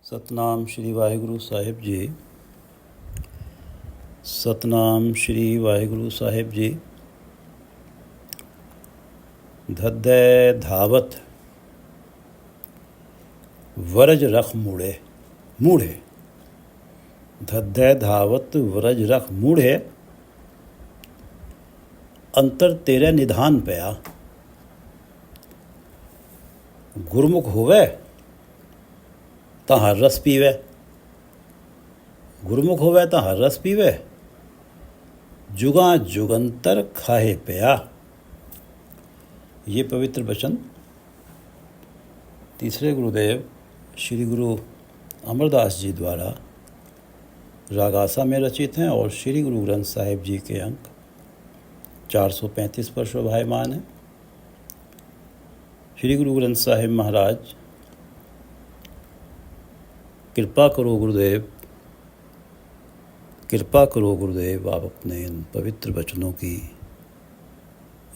सतनाम श्री वाहिगुरु साहिब जी। सतनाम श्री वाहिगुरु साहिब जी। धद्दै धावत वरज रख मूढ़े मूढ़े। धद्दै धावत वरज रख मूढ़े, अंतर तेरे निधान पया। गुरमुख होवे तां हर रस पीवे, गुरमुख होवे तां हर रस पीवे। जुगां जुगंतर खाहे पया। ये पवित्र वचन तीसरे गुरुदेव श्री गुरु अमरदास जी द्वारा रागासा में रचित हैं और श्री गुरु ग्रंथ साहिब जी के अंक 435 पर शोभायमान है। श्री गुरु ग्रंथ साहिब महाराज, कृपा करो गुरुदेव, कृपा करो गुरुदेव, आप अपने इन पवित्र वचनों की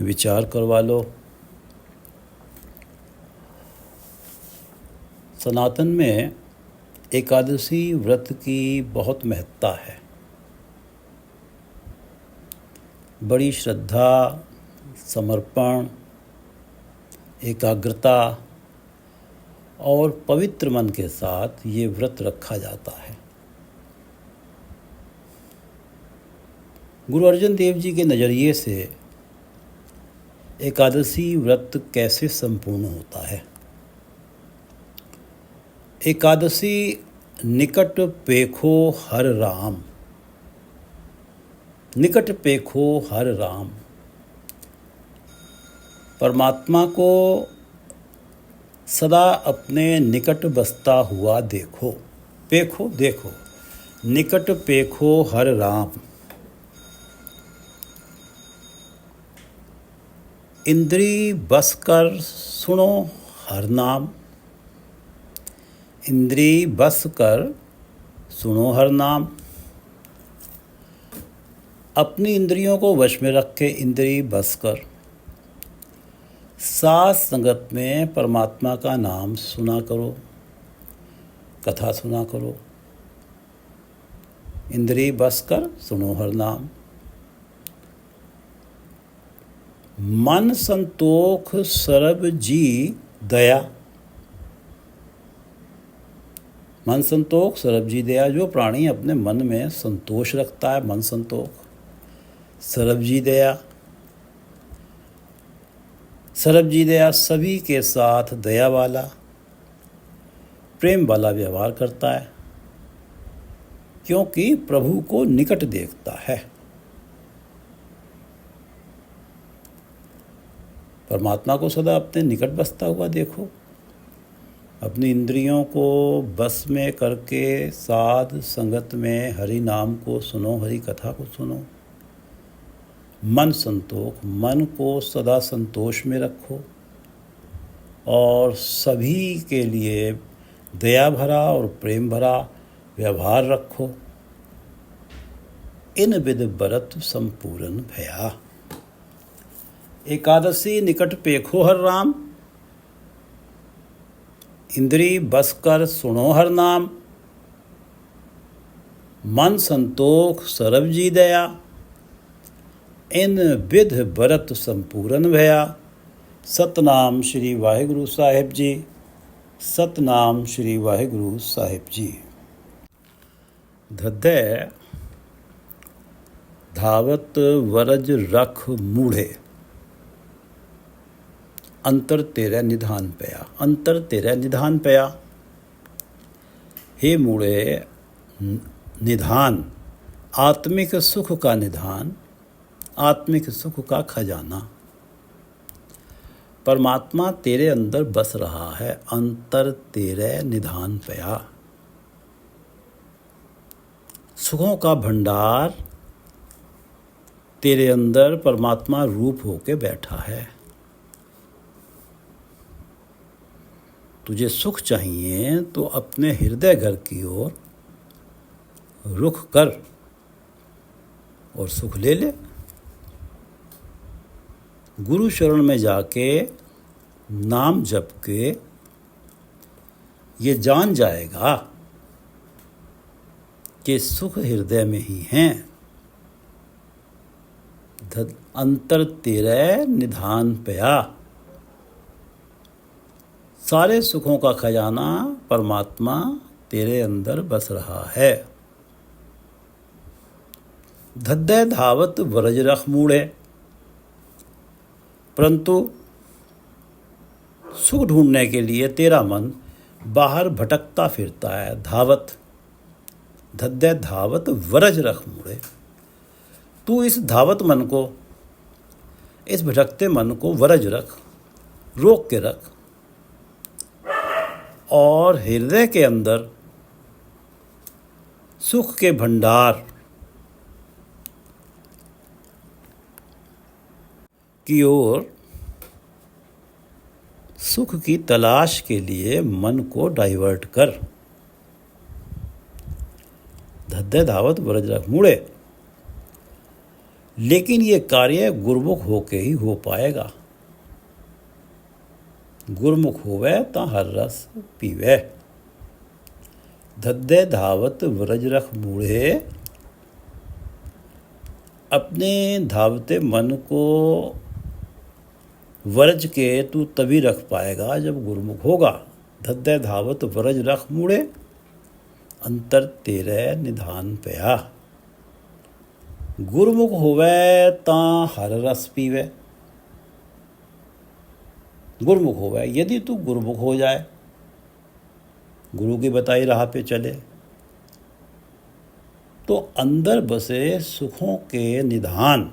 विचार करवा लो। सनातन में एकादशी व्रत की बहुत महत्ता है। बड़ी श्रद्धा, समर्पण, एकाग्रता और पवित्र मन के साथ ये व्रत रखा जाता है। गुरु अर्जन देव जी के नज़रिए से एकादशी व्रत कैसे संपूर्ण होता है। एकादशी निकट पेखो हर राम, निकट पेखो हर राम। परमात्मा को सदा अपने निकट बसता हुआ देखो। पेखो देखो, निकट पेखो हर राम। इंद्री बस कर सुनो हर नाम, इंद्री बस कर सुनो हर नाम। अपनी इंद्रियों को वश में रख के इंद्री बस कर साथ संगत में परमात्मा का नाम सुना करो, कथा सुना करो। इंद्री बस कर सुनो हर नाम। मन संतोख सरब जी दया, मन संतोख सरब जी दया। जो प्राणी अपने मन में संतोष रखता है, मन संतोख, सरब जी दया। सरब जी दया सभी के साथ दया वाला, प्रेम वाला व्यवहार करता है, क्योंकि प्रभु को निकट देखता है। परमात्मा को सदा अपने निकट बसता हुआ देखो। अपनी इंद्रियों को बस में करके साध संगत में हरि नाम को सुनो, हरि कथा को सुनो। मन संतोख, मन को सदा संतोष में रखो और सभी के लिए दया भरा और प्रेम भरा व्यवहार रखो। इन विध व्रत संपूर्ण भया। एकादशी निकट पेखो हर राम, इंद्री बस कर सुनो हर नाम। मन संतोख सरब जी दया, इन विध व्रत संपूर्ण भया। सतनाम श्री वाहिगुरु साहिब जी। सतनाम श्री वाहिगुरु साहिब जी। धद्दै धावत वरज रख मूढ़े, अंतर तेरे निधान पया। अंतर तेरे निधान पया। हे मूढ़े, निधान, आत्मिक सुख का निधान, आत्मिक सुख का खजाना परमात्मा तेरे अंदर बस रहा है। अंतर तेरे निधान पया। सुखों का भंडार तेरे अंदर परमात्मा रूप होके बैठा है। तुझे सुख चाहिए तो अपने हृदय घर की ओर रुख कर और सुख ले ले। गुरु शरण में जाके नाम जप के ये जान जाएगा कि सुख हृदय में ही हैं। अंतर तेरे निधान पया। सारे सुखों का खजाना परमात्मा तेरे अंदर बस रहा है। धद्दय धावत व्रज रख मूढ़े। परंतु सुख ढूंढने के लिए तेरा मन बाहर भटकता फिरता है। धावत, धद्दय धावत व्रज रख मूढ़े। तू इस धावत मन को, इस भटकते मन को व्रज रख, रोक के रख, और हृदय के अंदर सुख के भंडार की ओर सुख की तलाश के लिए मन को डाइवर्ट कर। धद्दय धावत व्रज रख मूढ़े। लेकिन ये कार्य गुरमुख होके ही हो पाएगा। गुरमुख होवे ता हर रस पीवे। धद्दय धावत व्रज रख मूढ़े। अपने धावते मन को व्रज के तू तभी रख पाएगा जब गुरमुख होगा। धद्दय धावत व्रज रख मूढ़े। अंतर तेरे निधान पया। गुरमुख होवे ता हर रस पीवे। गुरमुख होवे, यदि तू गुरमुख हो जाए, गुरु की बताई राह पे चले, तो अंदर बसे सुखों के निधान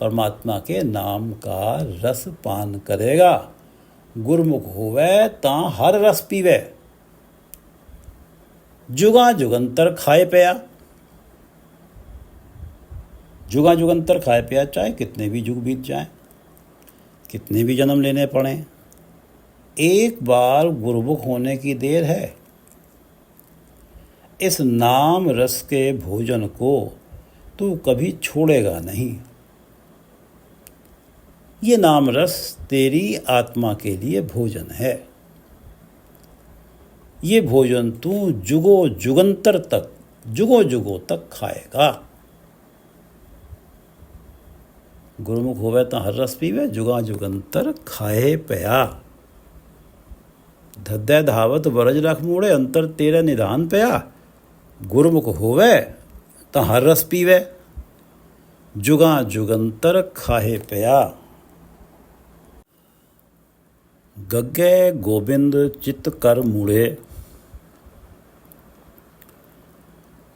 परमात्मा के नाम का रस पान करेगा। गुरमुख होवे ता हर रस पीवे। जुगा जुगंतर खाए पिया। जुगा जुगंतर खाए पिया, चाहे कितने भी जुग बीत जाएं, कितने भी जन्म लेने पड़े, एक बार गुरमुख होने की देर है। इस नाम रस के भोजन को तू कभी छोड़ेगा नहीं। ये नाम रस तेरी आत्मा के लिए भोजन है। ये भोजन तू जुगो जुगंतर तक, जुगो जुगो तक खाएगा। गुरमुख होवे तो हर रस पीवे, जुगा जुगंतर खाए पया। धद्दय धावत व्रज रख मूढ़े। अंतर तेरे निधान पया। गुरमुख होवे तो हर रस पीवे, जुगा जुगंतर खाए पया। गग्गे गोविंद चित कर मूढ़े।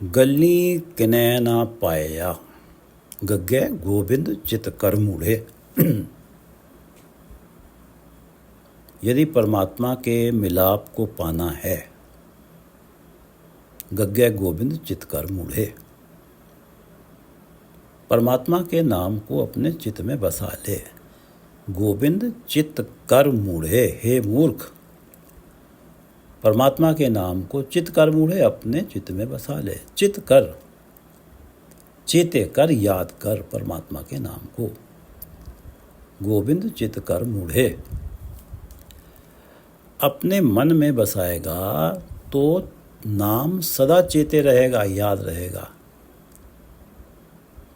गली किने ना पाया। गग्गे गोविंद चित कर मूढ़े। यदि परमात्मा के मिलाप को पाना है, गग्गे गोविंद चित कर मूढ़े। परमात्मा के नाम को अपने चित्त में बसा ले। गोविंद चित्त कर मूढ़े। हे मूर्ख, परमात्मा के नाम को चित्त कर मूढ़े, अपने चित्त में बसा ले। चित्त कर, चेते कर, याद कर परमात्मा के नाम को। गोविंद चित्त कर मूढ़े। अपने मन में बसाएगा तो नाम सदा चेते रहेगा, याद रहेगा।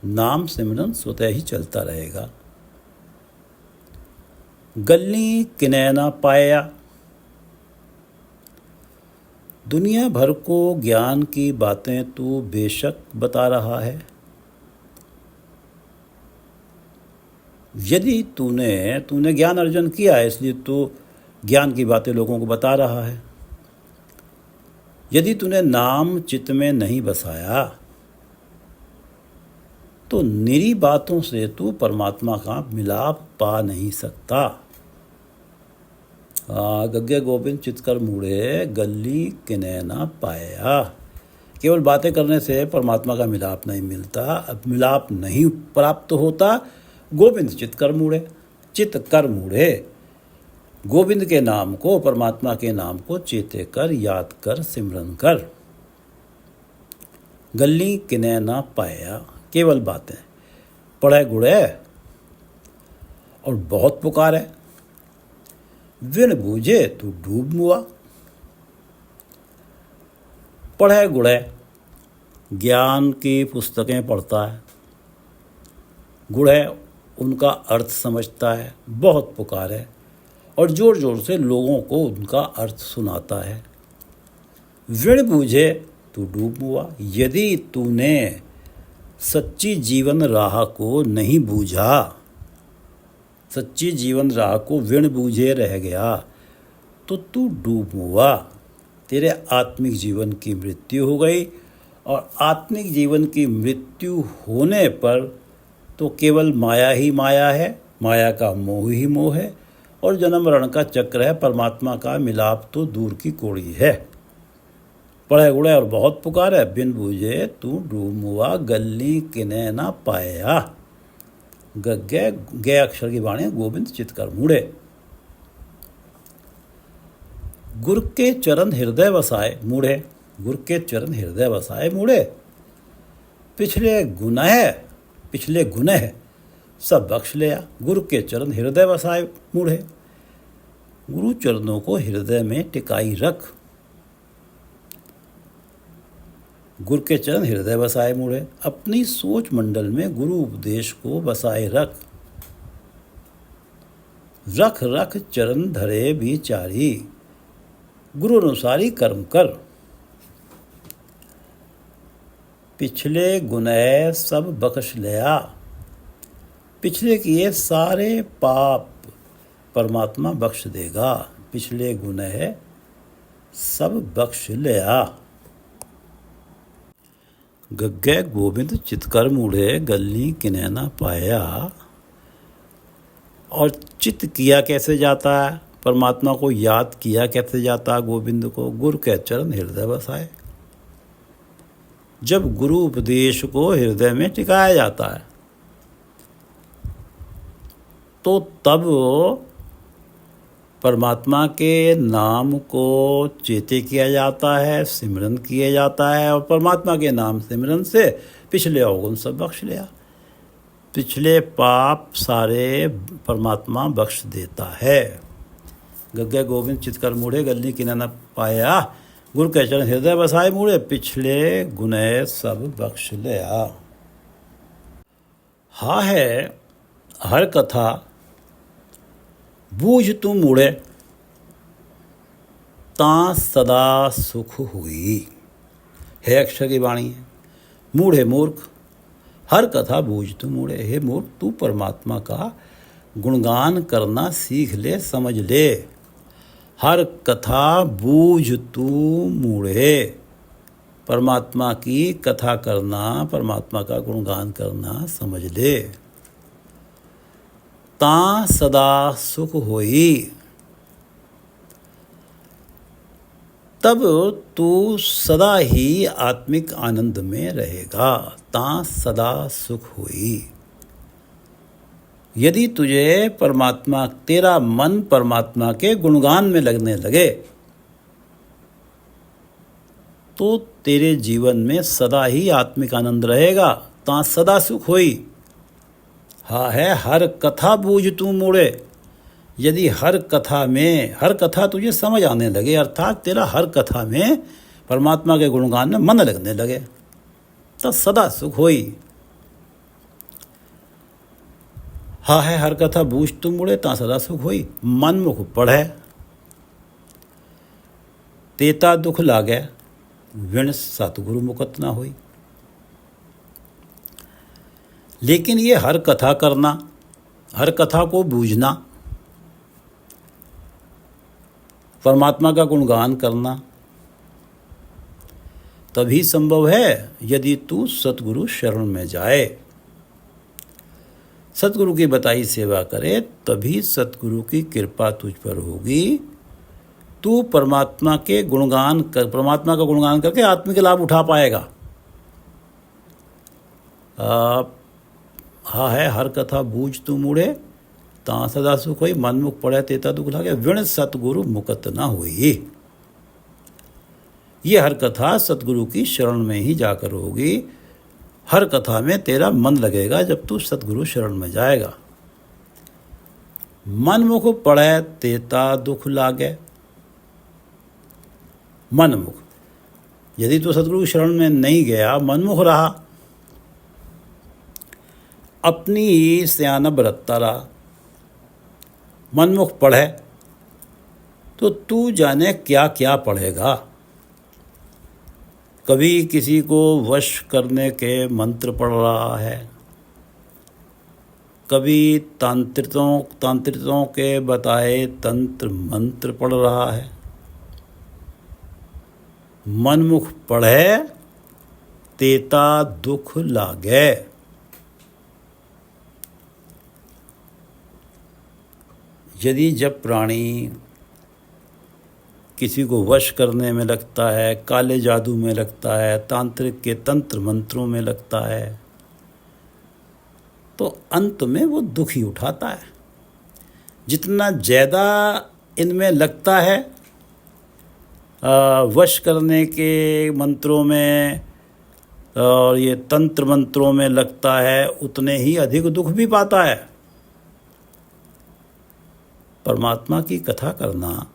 नाम सिमरन स्वतः ही चलता रहेगा। गली किने ना पाया। दुनिया भर को ज्ञान की बातें तू बेशक बता रहा है। यदि तूने ज्ञान अर्जन किया है, इसलिए तू ज्ञान की बातें लोगों को बता रहा है। यदि तूने नाम चित्त में नहीं बसाया, तो निरी बातों से तू परमात्मा का मिलाप पा नहीं सकता। गग्गे गोविंद चित कर मूढ़े। गली किने ना पाया। केवल बातें करने से परमात्मा का मिलाप नहीं मिलता, अब मिलाप नहीं प्राप्त होता। गोविंद चित कर मूढ़े। चित कर मूढ़े। गोविंद के नाम को, परमात्मा के नाम को चेते कर, याद कर, सिमरन कर। गली किने ना पाया। केवल बातें, पढ़े गुड़े और बहुत पुकारे, विन बूझे तू डूब मुआ। पढ़े गुढ़े ज्ञान की पुस्तकें पढ़ता है, गुढ़े उनका अर्थ समझता है, बहुत पुकार है और जोर जोर से लोगों को उनका अर्थ सुनाता है। विण बूझे तू डूब हुआ, यदि तूने सच्ची जीवन राह को नहीं बूझा, सच्ची जीवन राह को विण बूझे रह गया तो तू डूब हुआ, तेरे आत्मिक जीवन की मृत्यु हो गई। और आत्मिक जीवन की मृत्यु होने पर तो केवल माया ही माया है, माया का मोह ही मोह है और जन्म मरण का चक्र है, परमात्मा का मिलाप तो दूर की कौड़ी है। पढ़े उड़े और बहुत पुकार है, बिन बूझे तू डूब हुआ, गली किने ना पाया। गग्गे गे अक्षर की वाणी गोविंद चितकर मुड़े। गुर के चरण हृदय वसाए मुड़े, गुर के चरण हृदय वसाए मुड़े। पिछले गुनह सब बख्श लिया, गुरु के चरण हृदय वसाए मुड़े। गुरु चरणों को हृदय में टिकाई रख, गुरु के चरण हृदय बसाए मुड़े। अपनी सोच मंडल में गुरु उपदेश को बसाए रख, रख रख चरण धरे विचारी, गुरु अनुसारी कर्म कर। पिछले गुनह सब बख्श लिया, पिछले किए सारे पाप परमात्मा बख्श देगा, पिछले गुनह सब बख्श लिया। गग्गे गोविंद चितकर मुड़े, गली किने ना पाया। और चित किया कैसे जाता है, परमात्मा को याद किया कैसे जाता है गोविंद को, गुरु के चरण हृदय बसाए। जब गुरु उपदेश को हृदय में टिकाया जाता है तो तब परमात्मा के नाम को चेते किया जाता है, सिमरन किया जाता है और परमात्मा के नाम सिमरन से पिछले अवगुण सब बख्श लिया, पिछले पाप सारे परमात्मा बख्श देता है। गग्गे गोविंद चितकर मुड़े, गली किने न पाया, गुरु के चरण हृदय बसाए मुड़े। पिछले गुनह सब बख्श लिया। हा है हर कथा बूझ तू मुड़े, ता सदा सुख हुई। है अक्षर की वाणी है। मूढ़े मूर्ख हर कथा बूझ तू मुड़े, हे मूर्ख तू परमात्मा का गुणगान करना सीख ले, समझ ले। हर कथा बूझ तू मुड़े, परमात्मा की कथा करना, परमात्मा का गुणगान करना समझ ले। ता सदा सुख होई, तब तू सदा ही आत्मिक आनंद में रहेगा। ता सदा सुख होई। यदि तुझे परमात्मा, तेरा मन परमात्मा के गुणगान में लगने लगे तो तेरे जीवन में सदा ही आत्मिक आनंद रहेगा। ता सदा सुख होई। हा है हर कथा बूझ तू मुड़े। यदि हर कथा तुझे समझ आने लगे, अर्थात तेरा हर कथा में परमात्मा के गुणगान में मन लगने लगे, तो सदा सुख होई। हा है हर कथा बूझ तू मुड़े, ता सदा सुख होई। मन मुख पढ़े तेता दुख लागे, विण सतगुरु मुकत ना होई। लेकिन ये हर कथा करना, हर कथा को बूझना, परमात्मा का गुणगान करना तभी संभव है यदि तू सतगुरु शरण में जाए, सतगुरु की बताई सेवा करे, तभी सतगुरु की कृपा तुझ पर होगी। तू परमात्मा के गुणगान कर, परमात्मा का गुणगान करके आत्मिक लाभ उठा पाएगा। हा है हर कथा बूझ तू मुड़े, ता सदा सुख होई। मन मुख पड़े तेता दुख लागे, विण सतगुरु मुकत ना होई। ये हर कथा सतगुरु की शरण में ही जाकर होगी। हर कथा में तेरा मन लगेगा जब तू सतगुरु शरण में जाएगा। मन मुख पड़े तेता दुख लागे। मन मुख यदि तो सतगुरु की शरण में नहीं गया, मनमुख रहा, अपनी ही सियानत बरतता रहा, मनमुख पढ़े, तो तू जाने क्या क्या पढ़ेगा। कभी किसी को वश करने के मंत्र पढ़ रहा है, कभी तांत्रिकों के बताए तंत्र मंत्र पढ़ रहा है। मनमुख पढ़े तेता दुख लागे। यदि जब प्राणी किसी को वश करने में लगता है, काले जादू में लगता है, तांत्रिक के तंत्र मंत्रों में लगता है, तो अंत में वो दुख ही उठाता है। जितना ज़्यादा इनमें लगता है, वश करने के मंत्रों में और ये तंत्र मंत्रों में लगता है, उतने ही अधिक दुख भी पाता है। परमात्मा की कथा करना,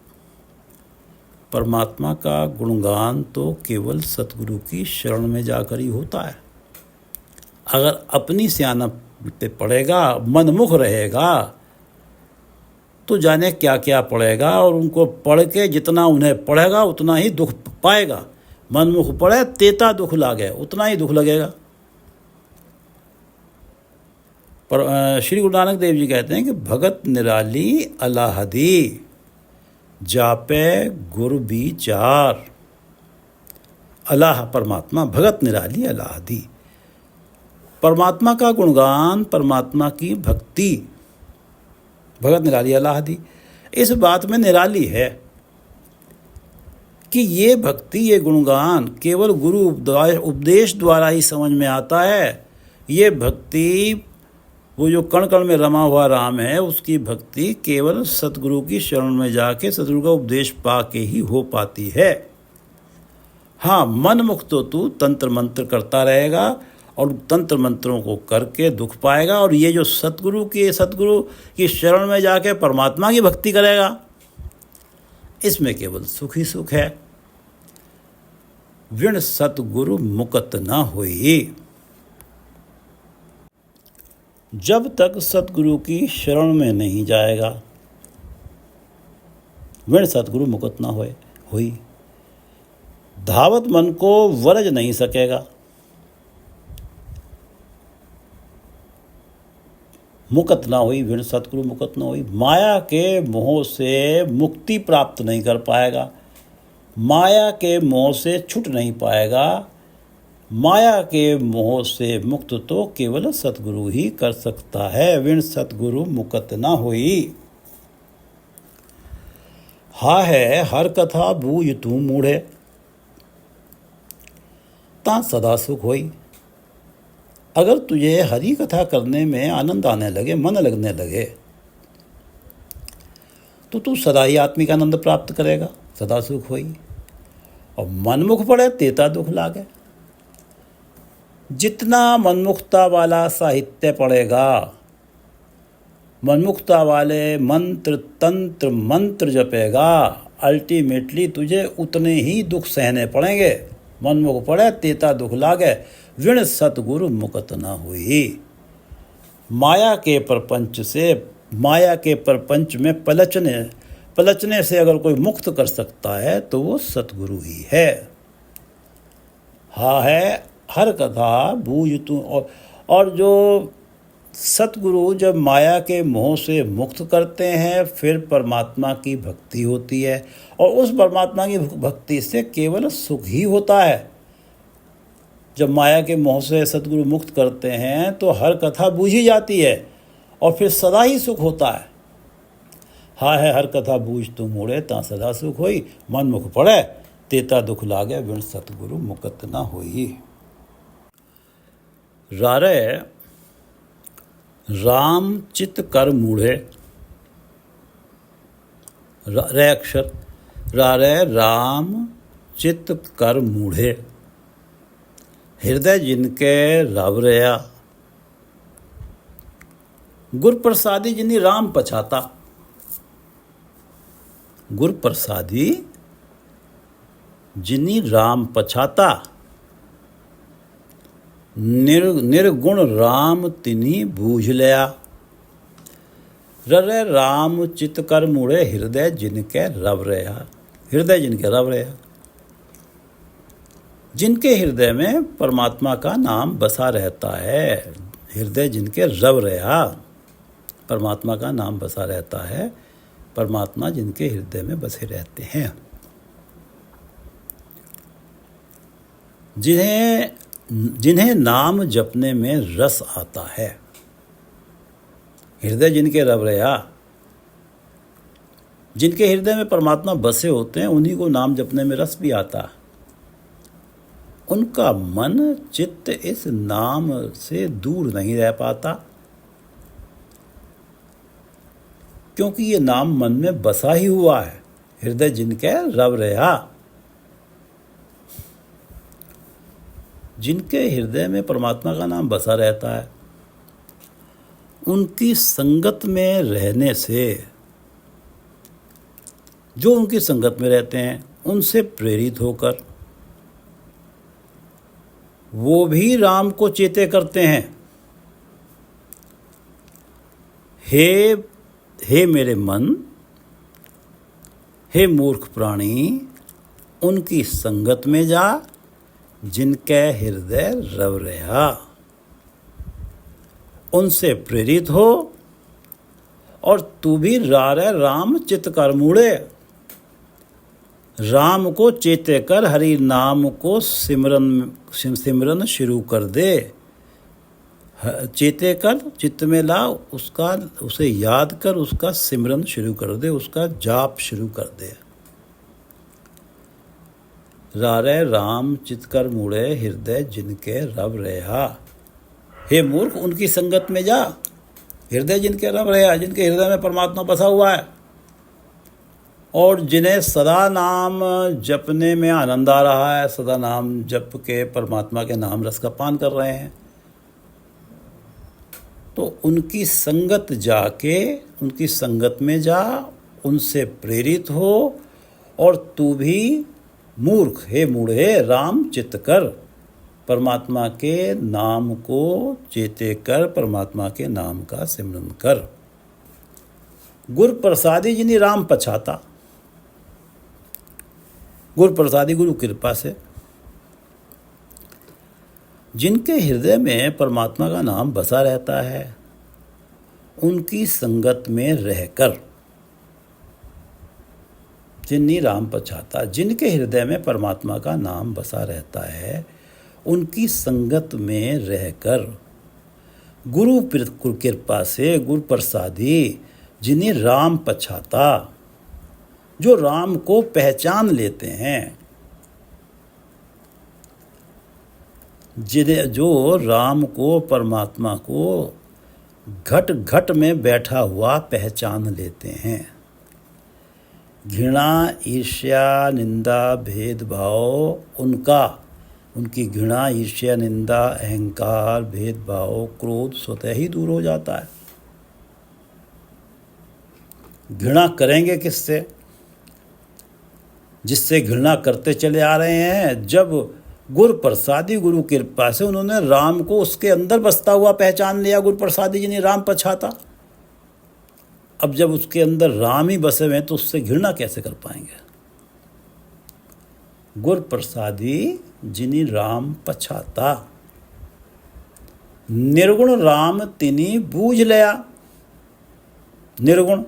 परमात्मा का गुणगान तो केवल सतगुरु की शरण में जाकर ही होता है। अगर अपनी सियानत पे पड़ेगा, मनमुख रहेगा, तो जाने क्या क्या पढ़ेगा, और उनको पढ़ के जितना उन्हें पढ़ेगा उतना ही दुख पाएगा। मनमुख पढ़े तेता दुख लागे, उतना ही दुख लगेगा। पर श्री गुरु नानक देव जी कहते हैं कि भगत निराली अलाहदी, जापे गुरु विचार। अल्लाह परमात्मा, भगत निराली अलाहदी, परमात्मा का गुणगान, परमात्मा की भक्ति, भगत निराली अलाहदी। इस बात में निराली है कि ये भक्ति, ये गुणगान केवल गुरु उपदेश द्वारा ही समझ में आता है। ये भक्ति, वो जो कण कण में रमा हुआ राम है, उसकी भक्ति केवल सतगुरु की शरण में जाके सतगुरु का उपदेश पा के ही हो पाती है। हाँ, मन मुक्त तो तू तंत्र मंत्र करता रहेगा और तंत्र मंत्रों को करके दुख पाएगा, और ये जो सतगुरु की शरण में जाके परमात्मा की भक्ति करेगा, इसमें केवल सुख ही सुख है। विण सतगुरु मुकत न होई। जब तक सतगुरु की शरण में नहीं जाएगा, विण सतगुरु मुकत न होई। धावत मन को वरज नहीं सकेगा, मुकत ना हुई, विण सतगुरु मुकत ना हुई। माया के मोह से मुक्ति प्राप्त नहीं कर पाएगा, माया के मोह से छूट नहीं पाएगा। माया के मोह से मुक्त तो केवल सतगुरु ही कर सकता है। विण सतगुरु मुकत ना हुई। हा है हर कथा बूझ तू मूढ़े, ता सदा सुख होई। अगर तुझे हरी कथा करने में आनंद आने लगे, मन लगने लगे, तो तू सदा ही आत्मिक आनंद प्राप्त करेगा, सदा सुख होई। और मनमुख पड़े तेता दुख लागे। जितना मनमुखता वाला साहित्य पढ़ेगा, मनमुखता वाले मंत्र तंत्र मंत्र जपेगा, अल्टीमेटली तुझे उतने ही दुख सहने पड़ेंगे। मनमुख पड़े तेता दुख लागे, विण सतगुरु मुकत न हुई। माया के प्रपंच में पलचने से अगर कोई मुक्त कर सकता है तो वो सतगुरु ही है। हाँ है हर कथा बूझ तू। और जो सतगुरु जब माया के मोह से मुक्त करते हैं, फिर परमात्मा की भक्ति होती है, और उस परमात्मा की भक्ति से केवल सुख ही होता है। जब माया के मोह से सतगुरु मुक्त करते हैं तो हर कथा बूझी जाती है और फिर सदा ही सुख होता है। हाँ है हर कथा बूझ तू मूढ़े, ता सदा सुख होई। मन मुख पड़े तेता दुख लागे, विण सतगुरु मुकत ना होई। रारे राम चित कर मूढ़े, रे अक्षर, रारे राम चित कर मूढ़े। हृदय जिनके रव रया, गुर प्रसादी जिन्हीं राम पछाता। गुर प्रसादी जिनी राम पछाता, निर्गुण राम तिनी बूझ लिया। ररे राम चित कर मुड़े, हृदय जिनके रव रहा। हृदय जिनके रव रहा, जिनके हृदय में परमात्मा का नाम बसा रहता है। हृदय जिनके रव रहा, परमात्मा का नाम बसा रहता है। परमात्मा जिनके हृदय में बसे रहते हैं, जिन्हें नाम जपने में रस आता है। हृदय जिनके रव रहा, जिनके हृदय में परमात्मा बसे होते हैं, उन्हीं को नाम जपने में रस भी आता। उनका मन चित्त इस नाम से दूर नहीं रह पाता, क्योंकि ये नाम मन में बसा ही हुआ है। हृदय जिनके रव रहा, जिनके हृदय में परमात्मा का नाम बसा रहता है, उनकी संगत में रहने से, जो उनकी संगत में रहते हैं, उनसे प्रेरित होकर वो भी राम को चेते करते हैं। हे मेरे मन, हे मूर्ख प्राणी, उनकी संगत में जा, जिनके हृदय रव रहा। उनसे प्रेरित हो और तू भी रारे राम चित कर मुड़े। राम को चेते कर, हरि नाम को सिमरन शुरू कर दे। चेते कर, चित्त में ला, उसे याद कर, उसका सिमरन शुरू कर दे, उसका जाप शुरू कर दे। रारे राम चित कर मुड़े, हृदय जिनके रव रहा। हे मूर्ख, उनकी संगत में जा। हृदय जिनके रव रहा, जिनके हृदय में परमात्मा बसा हुआ है और जिन्हें सदा नाम जपने में आनंद आ रहा है, सदा नाम जप के परमात्मा के नाम रस का पान कर रहे हैं, तो उनकी संगत जाके, उनकी संगत में जा, उनसे प्रेरित हो और तू भी मूर्ख, हे मूढ़े, राम चित कर, परमात्मा के नाम को चेते कर, परमात्मा के नाम का सिमरन कर। गुर प्रसादी जिनी राम पछाता। गुरु प्रसादी, गुरु कृपा से जिनके हृदय में परमात्मा का नाम बसा रहता है, उनकी संगत में रहकर, जिन्नी राम पछाता, जिनके हृदय में परमात्मा का नाम बसा रहता है, उनकी संगत में रहकर, गुरु कृपा से, गुरु प्रसादी, जिन्हें राम पछाता, जो राम को पहचान लेते हैं, जो राम को, परमात्मा को घट घट में बैठा हुआ पहचान लेते हैं। घृणा, ईर्ष्या, निंदा, भेदभाव उनकी घृणा, ईर्ष्या, निंदा, अहंकार, भेदभाव, क्रोध स्वतः ही दूर हो जाता है। घृणा करेंगे किससे? जिससे घृणा करते चले आ रहे हैं। जब गुरु प्रसादी, गुरु कृपा से उन्होंने राम को उसके अंदर बसता हुआ पहचान लिया, गुरु प्रसादी जी ने राम पछाता। अब जब उसके अंदर राम ही बसे हुए हैं तो उससे घृणा कैसे कर पाएंगे? गुरु प्रसादी जिनी राम पछाता, निर्गुण राम तिनी बूझ लिया। निर्गुण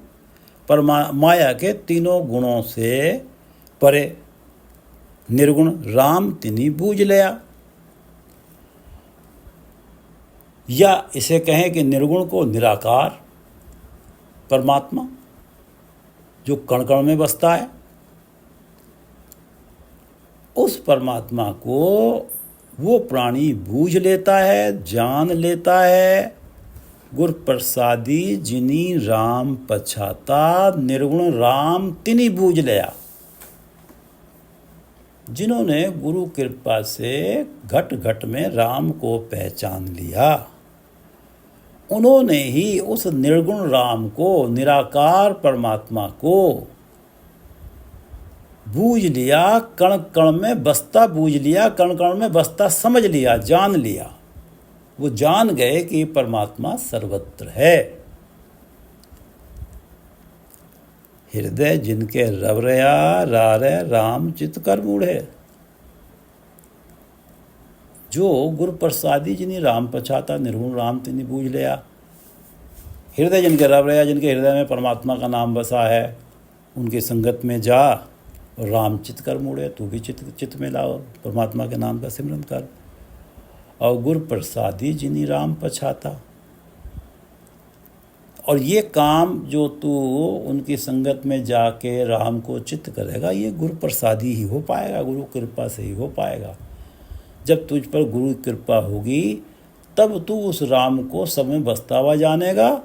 पर माया के तीनों गुणों से परे, निर्गुण राम तिनी बूझ लिया। या इसे कहें कि निर्गुण को निराकार परमात्मा जो कण कण में बसता है, उस परमात्मा को वो प्राणी बूझ लेता है, जान लेता है। गुरु प्रसादी जिनी राम पछाता, निर्गुण राम तिनी बूझ लिया। जिन्होंने गुरु कृपा से घट घट में राम को पहचान लिया, उन्होंने ही उस निर्गुण राम को, निराकार परमात्मा को बूझ लिया, कण कण में बसता बूझ लिया, कण कण में बसता समझ लिया, जान लिया। वो जान गए कि परमात्मा सर्वत्र है। हृदय जिनके रवरया रारे राम चित कर मूढ़े। जो गुरु प्रसादी जिन्हें राम पछाता, निर्गुण राम तिन्हें बूझ लिया। हृदय जिनके रवरया, जिनके हृदय में परमात्मा का नाम बसा है, उनकी संगत में जा और राम चित कर मूढ़े। तू भी चित में लाओ, परमात्मा के नाम का सिमरन कर। और गुरु प्रसादी जिन्हें राम पछाता। और ये काम जो तू उनकी संगत में जाके राम को चित्त करेगा, ये गुरु प्रसादी ही हो पाएगा, गुरु कृपा से ही हो पाएगा। जब तुझ पर गुरु कृपा होगी तब तू उस राम को सब में बसता हुआ जानेगा।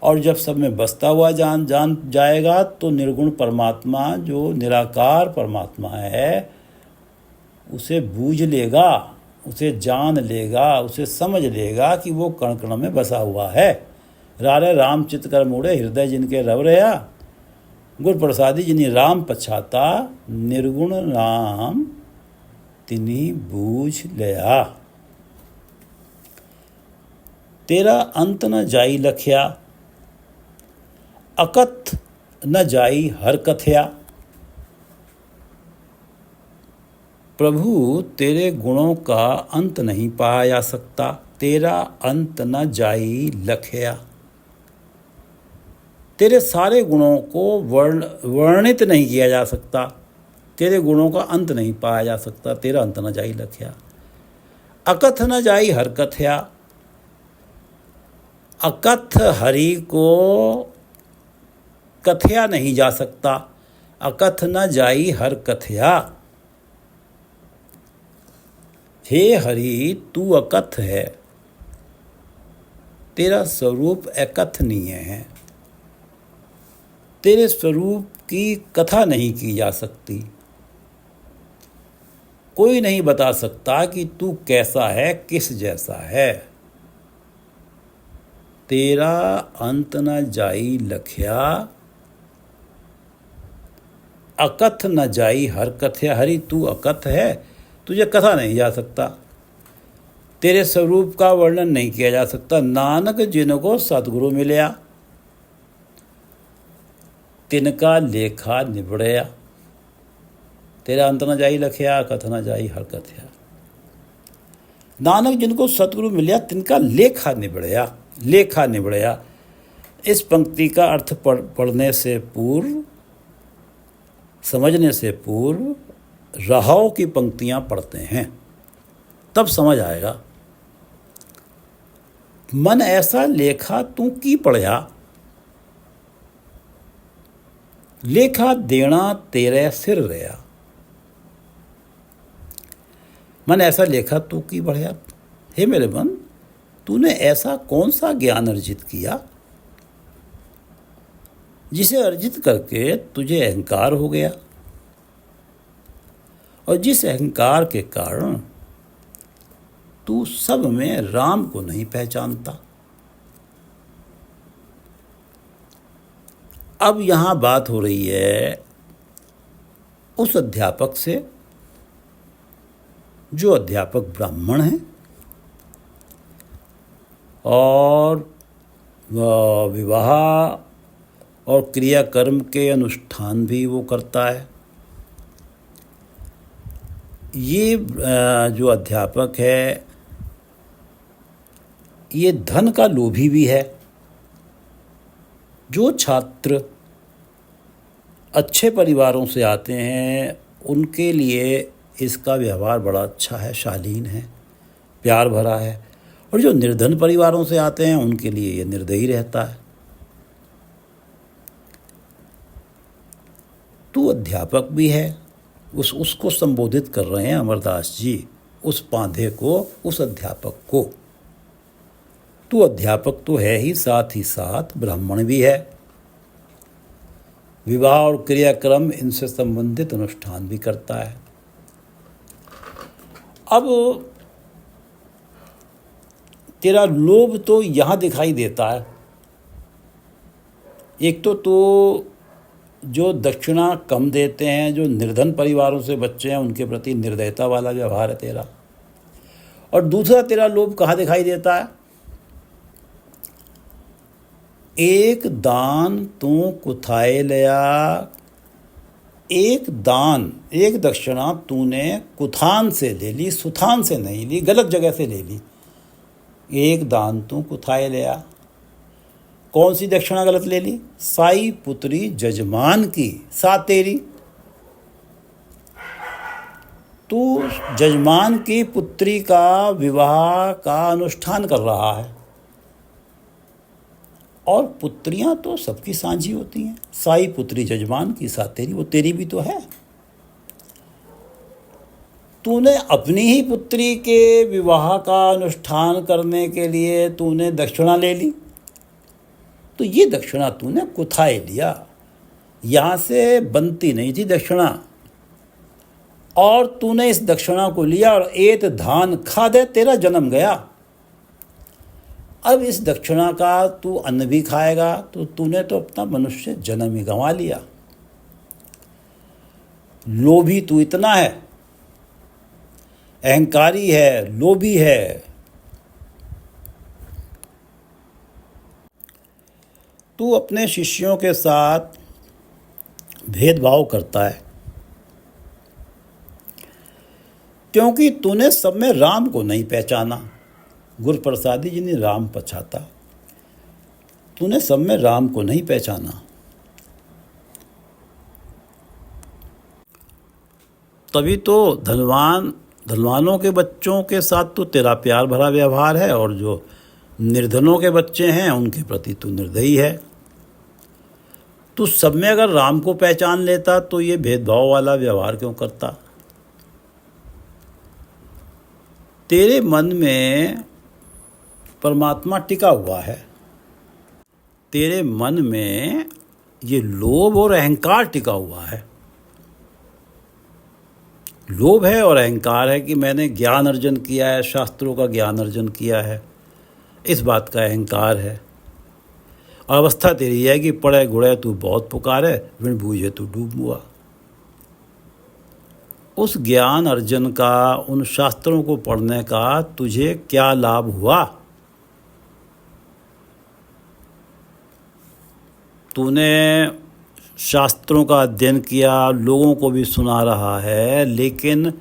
और जब सब में बसता हुआ जान जाएगा तो निर्गुण परमात्मा जो निराकार परमात्मा है उसे बूझ लेगा, उसे जान लेगा, उसे समझ लेगा कि वो कण कण में बसा हुआ है। रारे राम चित कर मूढ़े, हृदय जिनके रवरया, गुरु प्रसादी जिन्हें राम पछाता, निर्गुण राम तिन्हीं बूझ लिया। तेरा अंत न जाई लखया, अकथ न जाई हर कथया। प्रभु तेरे गुणों का अंत नहीं पाया जा सकता, तेरा अंत न जाई लखया। तेरे सारे गुणों को वर्णित नहीं किया जा सकता, तेरे गुणों का अंत नहीं पाया जा सकता, तेरा अंत न जाई लखया। अकथ न जाई हर कथया। अकथ हरि को कथया नहीं जा सकता, अकथ न जाई हर कथया। हे हरि तू अकथ है, तेरा स्वरूप अकथनीय है, तेरे स्वरूप की कथा नहीं की जा सकती। कोई नहीं बता सकता कि तू कैसा है, किस जैसा है। तेरा अंत न जाई लखया, अकथ न जाई हर कथया। हरि तू अकथ है, तुझे कथा नहीं जा सकता, तेरे स्वरूप का वर्णन नहीं किया जा सकता। नानक जिनको सतगुरु मिलया, तिनका लेखा निबड़या। तेरा अंत न जाई लखया, कथ न जाई हर कथया। नानक जिनको सतगुरु मिलया, तिनका लेखा निबड़या। लेखा निबड़या, इस पंक्ति का अर्थ पढ़ने से पूर्व, समझने से पूर्व रहाव की पंक्तियां पढ़ते हैं, तब समझ आएगा। मन ऐसा लेखा तू की पढ़या, लेखा देना तेरे सिर रहा। मन ऐसा लेखा तू की बढ़िया। हे मेरे मन, तूने ऐसा कौन सा ज्ञान अर्जित किया जिसे अर्जित करके तुझे अहंकार हो गया, और जिस अहंकार के कारण तू सब में राम को नहीं पहचानता। अब यहाँ बात हो रही है उस अध्यापक से जो अध्यापक ब्राह्मण है और विवाह और क्रियाकर्म के अनुष्ठान भी वो करता है। ये जो अध्यापक है ये धन का लोभी भी है। जो छात्र अच्छे परिवारों से आते हैं उनके लिए इसका व्यवहार बड़ा अच्छा है, शालीन है, प्यार भरा है, और जो निर्धन परिवारों से आते हैं उनके लिए ये निर्दयी रहता है। तू अध्यापक भी है, उसको संबोधित कर रहे हैं अमरदास जी, उस पांधे को, उस अध्यापक को। तू अध्यापक तो है ही, साथ ब्राह्मण भी है, विवाह और क्रियाक्रम इनसे संबंधित अनुष्ठान भी करता है। अब तेरा लोभ तो यहाँ दिखाई देता है। एक तो जो दक्षिणा कम देते हैं, जो निर्धन परिवारों से बच्चे हैं, उनके प्रति निर्दयता वाला व्यवहार है तेरा। और दूसरा तेरा लोभ कहाँ दिखाई देता है? एक दान तू कुथाए लिया, एक दान, एक दक्षिणा तूने कुथान से ले ली, सुथान से नहीं ली, गलत जगह से ले ली। एक दान तू कुथाए लिया। कौन सी दक्षिणा गलत ले ली? साई पुत्री जजमान की सातेरी। तू जजमान की पुत्री का विवाह का अनुष्ठान कर रहा है, और पुत्रियां तो सबकी साझी होती हैं। साई पुत्री जजमान की सातेरी, वो तेरी भी तो है। तूने अपनी ही पुत्री के विवाह का अनुष्ठान करने के लिए तूने दक्षिणा ले ली, तो ये दक्षिणा तूने कुथाए लिया। यहाँ से बनती नहीं थी दक्षिणा, और तूने इस दक्षिणा को लिया और एक धान खा दे, तेरा जन्म गया। अब इस दक्षिणा का तू अन्न भी खाएगा, तो तूने तो अपना मनुष्य जन्म ही गंवा लिया। लोभी तू इतना है, अहंकारी है, लोभी है। तू अपने शिष्यों के साथ भेदभाव करता है, क्योंकि तूने सब में राम को नहीं पहचाना। गुरु प्रसादी जी ने राम पछाता, तूने सब में राम को नहीं पहचाना। तभी तो धनवानों के बच्चों के साथ तो तेरा प्यार भरा व्यवहार है, और जो निर्धनों के बच्चे हैं उनके प्रति तू निर्दयी है। तू सब में अगर राम को पहचान लेता तो ये भेदभाव वाला व्यवहार क्यों करता? तेरे मन में परमात्मा टिका हुआ है, तेरे मन में ये लोभ और अहंकार टिका हुआ है। लोभ है और अहंकार है कि मैंने ज्ञान अर्जन किया है, शास्त्रों का ज्ञान अर्जन किया है, इस बात का अहंकार है। और अवस्था तेरी है कि पढ़े गुड़े तू बहुत पुकारे, विण बूझे तू डूब मुआ। उस ज्ञान अर्जन का, उन शास्त्रों को पढ़ने का तुझे क्या लाभ हुआ? तूने शास्त्रों का अध्ययन किया, लोगों को भी सुना रहा है, लेकिन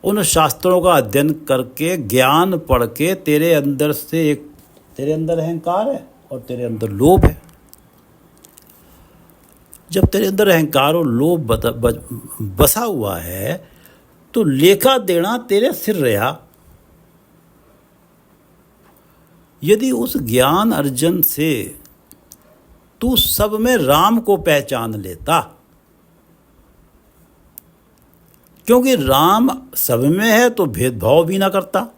उन शास्त्रों का अध्ययन करके, ज्ञान पढ़ के तेरे अंदर अहंकार है और तेरे अंदर लोभ है। जब तेरे अंदर अहंकार और लोभ बसा हुआ है तो लेखा देना तेरे सिर रहा। यदि उस ज्ञान अर्जन से तू सब में राम को पहचान लेता, क्योंकि राम सब में है तो भेदभाव भी ना करता।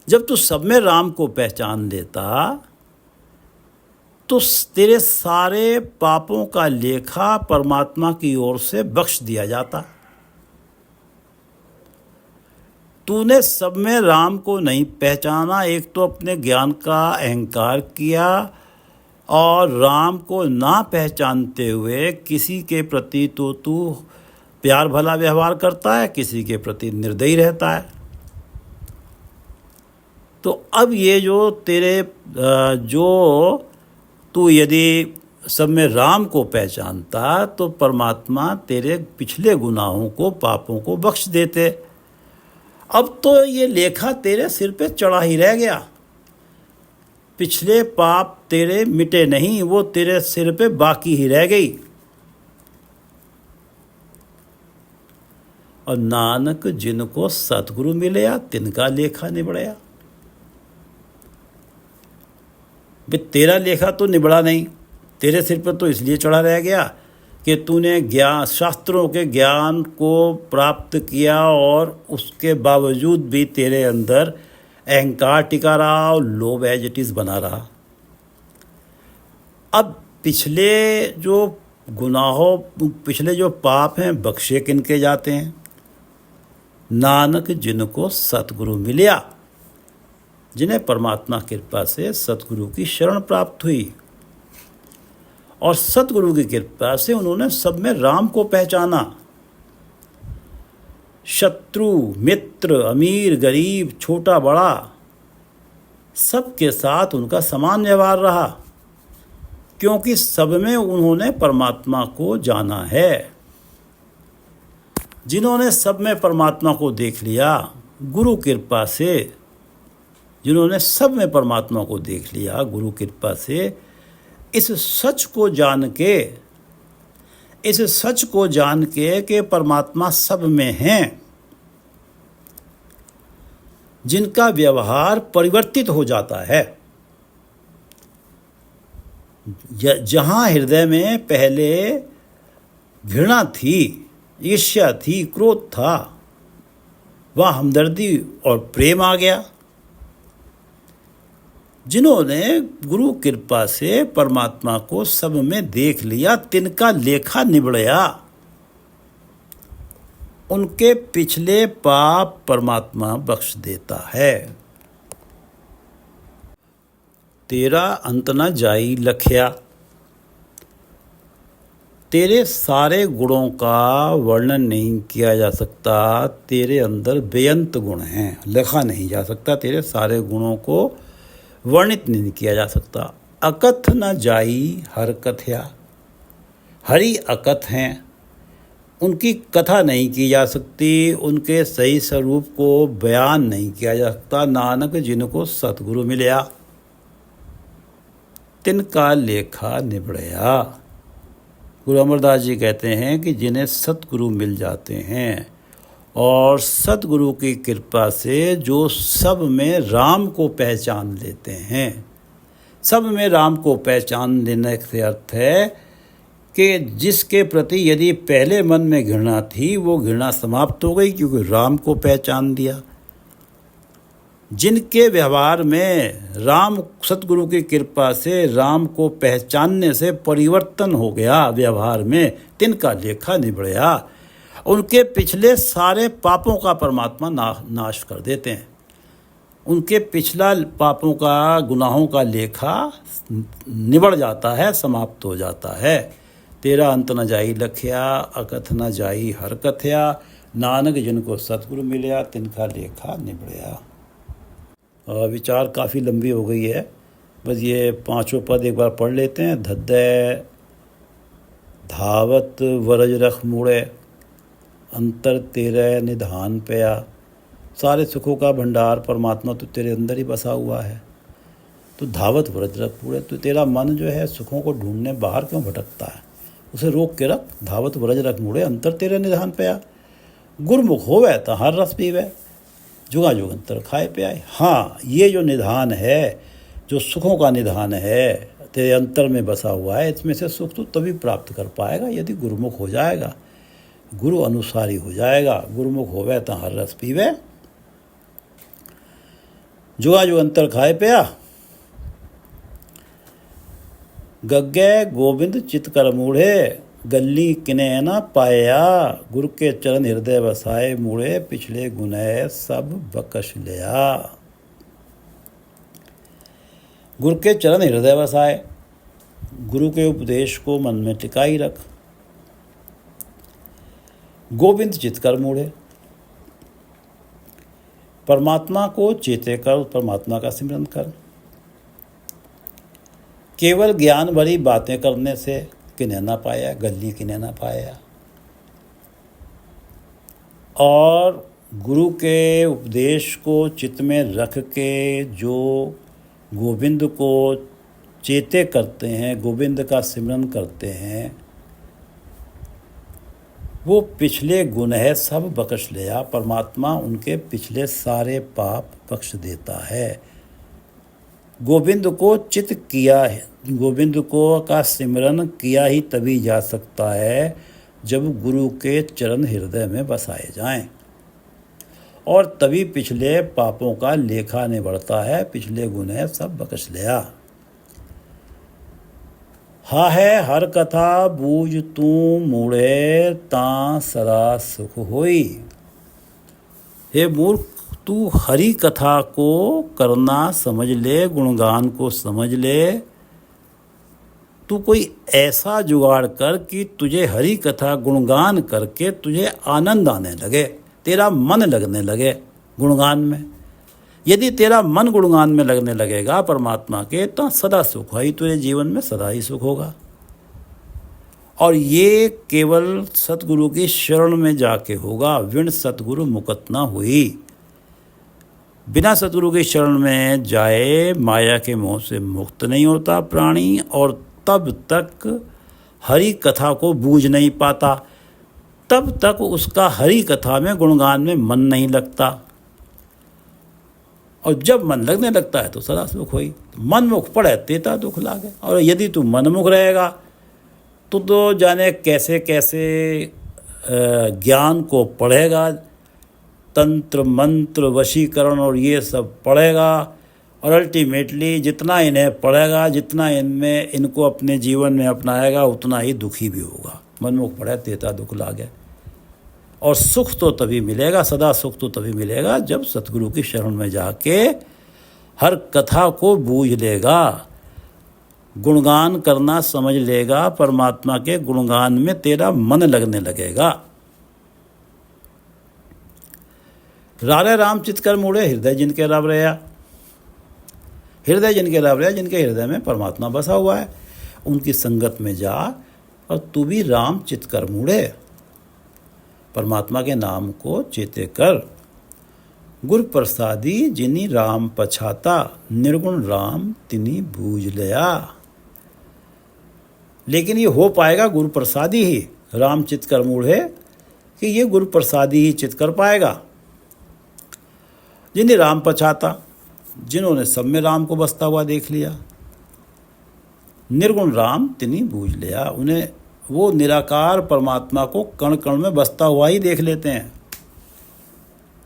जब तू सब में राम को पहचान लेता तो तेरे सारे पापों का लेखा परमात्मा की ओर से बख्श दिया जाता। तूने सब में राम को नहीं पहचाना, एक तो अपने ज्ञान का अहंकार किया, और राम को ना पहचानते हुए किसी के प्रति तो तू प्यार भला व्यवहार करता है, किसी के प्रति निर्दयी रहता है। तो अब ये जो तू यदि सब में राम को पहचानता तो परमात्मा तेरे पिछले गुनाहों को, पापों को बख्श देते। अब तो ये लेखा तेरे सिर पे चढ़ा ही रह गया। पिछले पाप तेरे मिटे नहीं, वो तेरे सिर पे बाकी ही रह गई। और नानक जिनको सतगुरु मिलया, तिनका लेखा निबड़या। भाई तेरा लेखा तो निबड़ा नहीं, तेरे सिर पर तो इसलिए चढ़ा रह गया कि तूने शास्त्रों के ज्ञान को प्राप्त किया, और उसके बावजूद भी तेरे अंदर अहंकार टिका रहा और लोभ एज इट इज़ बना रहा। अब पिछले जो पाप हैं बख्शे किनके जाते हैं? नानक जिनको सतगुरु मिलया, जिन्हें परमात्मा कृपा से सतगुरु की शरण प्राप्त हुई। और सतगुरु की कृपा से उन्होंने सब में राम को पहचाना। शत्रु, मित्र, अमीर, गरीब, छोटा बड़ा, सबके साथ उनका समान व्यवहार रहा, क्योंकि सब में उन्होंने परमात्मा को जाना है। जिन्होंने सब में परमात्मा को देख लिया गुरु कृपा से, जिन्होंने सब में परमात्मा को देख लिया गुरु कृपा से, इस सच को जान के कि परमात्मा सब में हैं, जिनका व्यवहार परिवर्तित हो जाता है। जहाँ हृदय में पहले घृणा थी, ईर्ष्या थी, क्रोध था, वहाँ हमदर्दी और प्रेम आ गया। जिन्होंने गुरु कृपा से परमात्मा को सब में देख लिया, तिनका लेखा निबड़या, उनके पिछले पाप परमात्मा बख्श देता है। तेरा अंत न जाई लखया। तेरे सारे गुणों का वर्णन नहीं किया जा सकता। तेरे अंदर बेअंत गुण हैं, लिखा नहीं जा सकता। तेरे सारे गुणों को वर्णित नहीं किया जा सकता। अकथ न जाई हर कथया। हरि अकथ हैं, उनकी कथा नहीं की जा सकती, उनके सही स्वरूप को बयान नहीं किया जा सकता। नानक जिनको सतगुरु मिलया, तिनका लेखा निबड़या। गुरु अमरदास जी कहते हैं कि जिन्हें सतगुरु मिल जाते हैं और सतगुरु की कृपा से जो सब में राम को पहचान लेते हैं, सब में राम को पहचान लेने से अर्थ है कि जिसके प्रति यदि पहले मन में घृणा थी वो घृणा समाप्त हो गई, क्योंकि राम को पहचान दिया। जिनके व्यवहार में राम, सतगुरु की कृपा से राम को पहचानने से परिवर्तन हो गया व्यवहार में, तिनका लेखा निबड़या। उनके पिछले सारे पापों का परमात्मा नाश कर देते हैं। उनके पिछला पापों का, गुनाहों का लेखा निबड़ जाता है, समाप्त हो जाता है। तेरा अंत न जाई लखया, अकथ न जाई हर कथया। नानक जिनको सतगुरु मिलया, तिनका लेखा निबड़या। विचार काफ़ी लंबी हो गई है, बस ये पांचों पद एक बार पढ़ लेते हैं। धद्दै धावत वरज रख मुड़े, अंतर तेरे निधान पया। सारे सुखों का भंडार परमात्मा तो तेरे अंदर ही बसा हुआ है, तो धावत वरज रख मुड़े। तो तेरा मन जो है सुखों को ढूंढने बाहर क्यों भटकता है, उसे रोक के रख। धावत वरज रख मुड़े, अंतर तेरे निधान पया। गुरमुख होवे तो हर रस पीवे, जुगा जुग अंतर खाए पे आए। हाँ, ये जो निधान है, जो सुखों का निधान है, तेरे अंतर में बसा हुआ है, इसमें से सुख तो तभी प्राप्त कर पाएगा यदि गुरुमुख हो जाएगा, गुरु अनुसारी हो जाएगा। गुरुमुख होवे तो हर रस पीवे, जुगा जुग अंतर खाए पे आ। गग्गे गोविंद चित कर मूढ़े, गली किने न पाया। गुरु के चरण हृदय बसाए, मुड़े पिछले गुनह सब बकश लिया। गुरु के चरण हृदय बसाए, गुरु के उपदेश को मन में टिकाई रख। गोविंद चित कर मूढ़े, परमात्मा को चेते कर, परमात्मा का सिमरन कर। केवल ज्ञान भरी बातें करने से किन्हें ना पाया, गली किन्हें ना पाया। और गुरु के उपदेश को चित्त में रख के जो गोविंद को चेते करते हैं, गोविंद का सिमरन करते हैं, वो पिछले गुनह सब बख्श लिया। परमात्मा उनके पिछले सारे पाप बख्श देता है। गोविंद को चित किया है, गोविंद को का सिमरन किया ही तभी जा सकता है जब गुरु के चरण हृदय में बसाए जाएं, और तभी पिछले पापों का लेखा निबड़ता है, पिछले गुनह सब बख्श लिया। हा है हर कथा बूझ तू मूढ़े, ता सदा सुख होई। हे मूर्ख, तू हरि कथा को करना समझ ले, गुणगान को समझ ले, तू कोई ऐसा जुगाड़ कर कि तुझे हरि कथा गुणगान करके तुझे आनंद आने लगे, तेरा मन लगने लगे गुणगान में। यदि तेरा मन गुणगान में लगने लगेगा परमात्मा के, तो सदा सुख है, तुझे जीवन में सदा ही सुख होगा। और ये केवल सतगुरु की शरण में जाके होगा। विण सतगुरु मुकत ना हुई। बिना सतगुरु की शरण में जाए माया के मोह से मुक्त नहीं होता प्राणी, और तब तक हरि कथा को बूझ नहीं पाता, तब तक उसका हरि कथा में गुणगान में मन नहीं लगता। और जब मन लगने लगता है तो सदा सुख होई। मनमुख पड़े तेता दुख लागे। और यदि तू मनमुख रहेगा तो जाने कैसे कैसे ज्ञान को पढ़ेगा, तंत्र मंत्र वशीकरण और ये सब पढ़ेगा, और अल्टीमेटली जितना इन्हें पढ़ेगा, जितना इनमें इनको अपने जीवन में अपनाएगा, उतना ही दुखी भी होगा। मनमुख पढ़े तेता दुख लागे। और सुख तो तभी मिलेगा, सदा सुख तो तभी मिलेगा जब सतगुरु की शरण में जाके हर कथा को बूझ लेगा, गुणगान करना समझ लेगा, परमात्मा के गुणगान में तेरा मन लगने लगेगा। रारे राम चित कर मूढ़े, हृदय जिनके रव रया। हृदय जिनके रव रया, जिनके हृदय में परमात्मा बसा हुआ है, उनकी संगत में जा और तू भी राम चित कर मूढ़े, परमात्मा के नाम को चेते कर। गुर प्रसादी जिनी राम पछाता, निर्गुण राम तिनी बूझ लिया। लेकिन ये हो पाएगा गुरु प्रसादी ही, राम चित कर मूढ़े, कि ये गुरु प्रसादी ही चित कर पाएगा। जिन्हें राम पछाता, जिन्होंने सब में राम को बसता हुआ देख लिया। निर्गुण राम तिनी बूझ लिया, उन्हें वो निराकार परमात्मा को कण कण में बसता हुआ ही देख लेते हैं।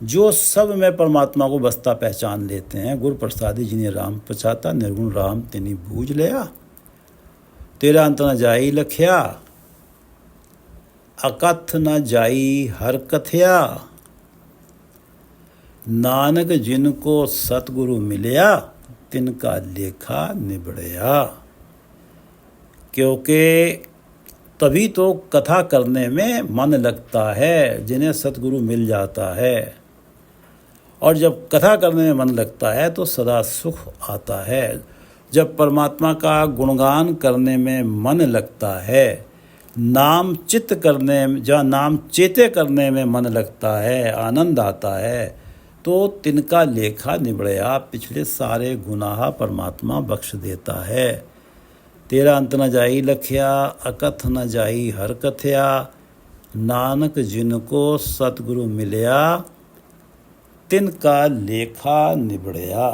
जो सब में परमात्मा को बसता पहचान लेते हैं। गुरु प्रसादी जिन्हें राम पछाता, निर्गुण राम तिनी बूझ लिया। तेरा अंत न जाई लखिया, अकथ न जाई हर कथया। नानक जिनको सतगुरु मिलया, तिनका लेखा निबड़या। क्योंकि तभी तो कथा करने में मन लगता है, जिन्हें सतगुरु मिल जाता है। और जब कथा करने में मन लगता है तो सदा सुख आता है। जब परमात्मा का गुणगान करने में मन लगता है, नाम चित्त करने, जहाँ नाम चेते करने में मन लगता है, आनंद आता है, तो तिनका लेखा निबड़या, पिछले सारे गुनाह परमात्मा बख्श देता है। तेरा अंत न जाई लखिया, अकथ न जाई हर कथया। नानक जिनको सतगुरु मिलया, तिनका लेखा निबड़या।